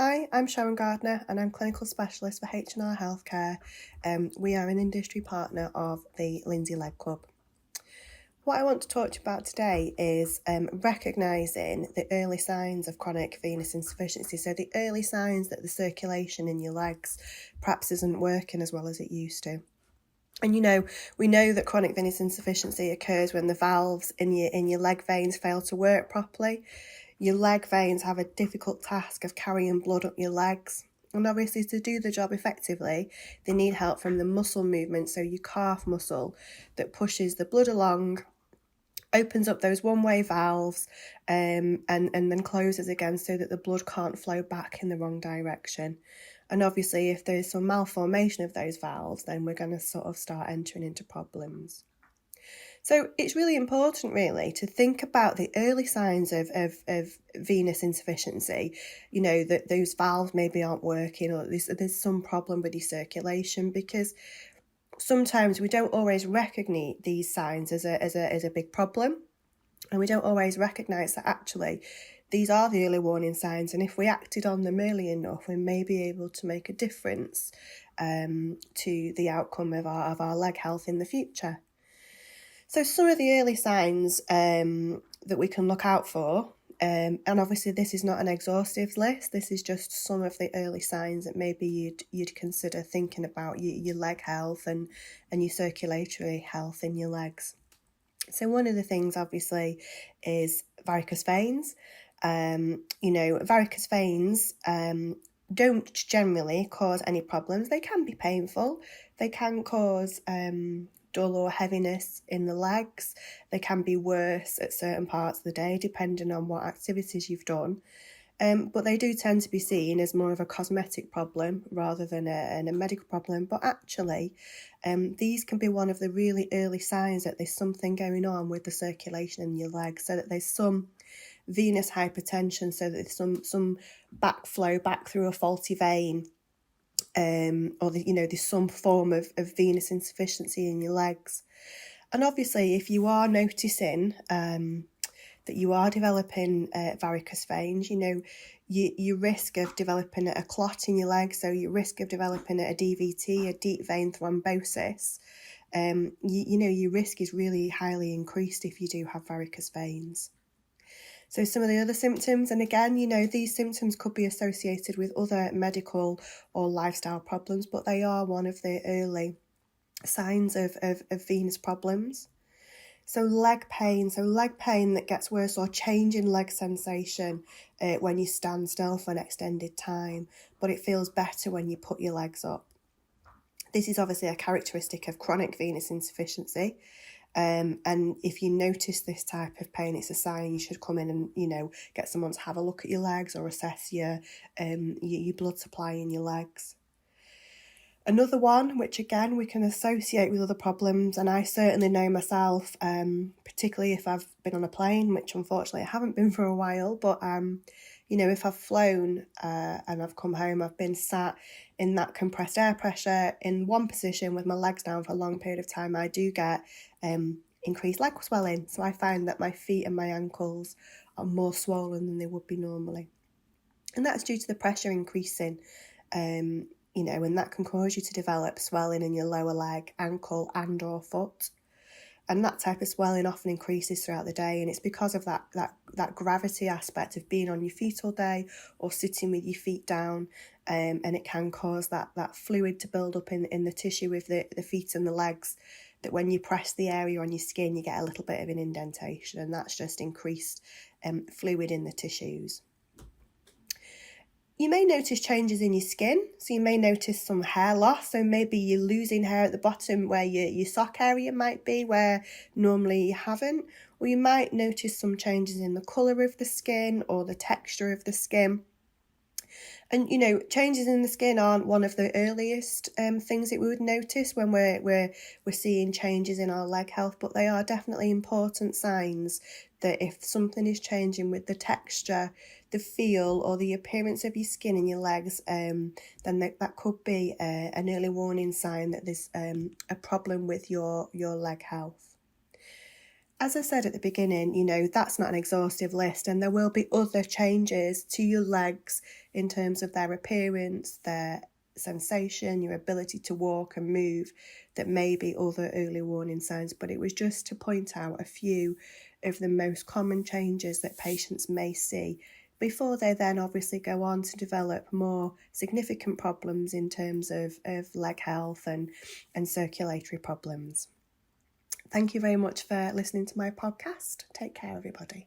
Hi, I'm Sharon Gardner and I'm Clinical Specialist for H&R Healthcare. We are an industry partner of the Lindsay Leg Club. What I want to talk to you about today is recognising the early signs of chronic venous insufficiency. So the early signs that the circulation in your legs perhaps isn't working as well as it used to. And we know that chronic venous insufficiency occurs when the valves in your leg veins fail to work properly. Your leg veins have a difficult task of carrying blood up your legs. And obviously to do the job effectively, they need help from the muscle movement, so your calf muscle that pushes the blood along, opens up those one-way valves and then closes again so that the blood can't flow back in the wrong direction. And obviously if there's some malformation of those valves, then we're going to sort of start entering into problems. So it's really important, really, to think about the early signs of venous insufficiency, that those valves maybe aren't working or there's some problem with your circulation, because sometimes we don't always recognise these signs as a big problem, and we don't always recognise that actually these are the early warning signs, and if we acted on them early enough, we may be able to make a difference to the outcome of our leg health in the future. So some of the early signs that we can look out for, and obviously this is not an exhaustive list, this is just some of the early signs that maybe you'd consider thinking about your leg health and your circulatory health in your legs. So one of the things obviously is varicose veins. Varicose veins don't generally cause any problems. They can be painful. They can cause dull or heaviness in the legs. They can be worse at certain parts of the day depending on what activities you've done. But they do tend to be seen as more of a cosmetic problem rather than a medical problem. But actually, these can be one of the really early signs that there's something going on with the circulation in your legs, so that there's some venous hypertension, so that there's some backflow back through a faulty vein, or there's some form of venous insufficiency in your legs. And obviously, if you are noticing that you are developing varicose veins, your risk of developing a clot in your leg, so your risk of developing a DVT, a deep vein thrombosis, your risk is really highly increased if you do have varicose veins. So some of the other symptoms, and again, these symptoms could be associated with other medical or lifestyle problems, but they are one of the early signs of venous problems. So leg pain that gets worse, or change in leg sensation when you stand still for an extended time, but it feels better when you put your legs up. This is obviously a characteristic of chronic venous insufficiency. And if you notice this type of pain, it's a sign you should come in and, get someone to have a look at your legs or assess your blood supply in your legs. Another one, which again we can associate with other problems, and I certainly know myself, particularly if I've been on a plane, which unfortunately I haven't been for a while, but if I've flown and I've come home, I've been sat in that compressed air pressure in one position with my legs down for a long period of time, I do get increased leg swelling. So I find that my feet and my ankles are more swollen than they would be normally. And that's due to the pressure increasing, and that can cause you to develop swelling in your lower leg, ankle and or foot. And that type of swelling often increases throughout the day, and it's because of that gravity aspect of being on your feet all day or sitting with your feet down, and it can cause that fluid to build up in the tissue of the feet and the legs, that when you press the area on your skin you get a little bit of an indentation, and that's just increased fluid in the tissues. You may notice changes in your skin, so you may notice some hair loss, so maybe you're losing hair at the bottom where your sock area might be, where normally you haven't, or you might notice some changes in the colour of the skin or the texture of the skin. And changes in the skin aren't one of the earliest things that we would notice when we're seeing changes in our leg health, but they are definitely important signs that if something is changing with the texture, the feel, or the appearance of your skin and your legs, then that could be an early warning sign that there's a problem with your leg health. as I said at the beginning, you know, that's not an exhaustive list, and there will be other changes to your legs in terms of their appearance, their sensation, your ability to walk and move, that may be other early warning signs. But it was just to point out a few of the most common changes that patients may see before they then obviously go on to develop more significant problems in terms of leg health and circulatory problems. Thank you very much for listening to my podcast. Take care, everybody.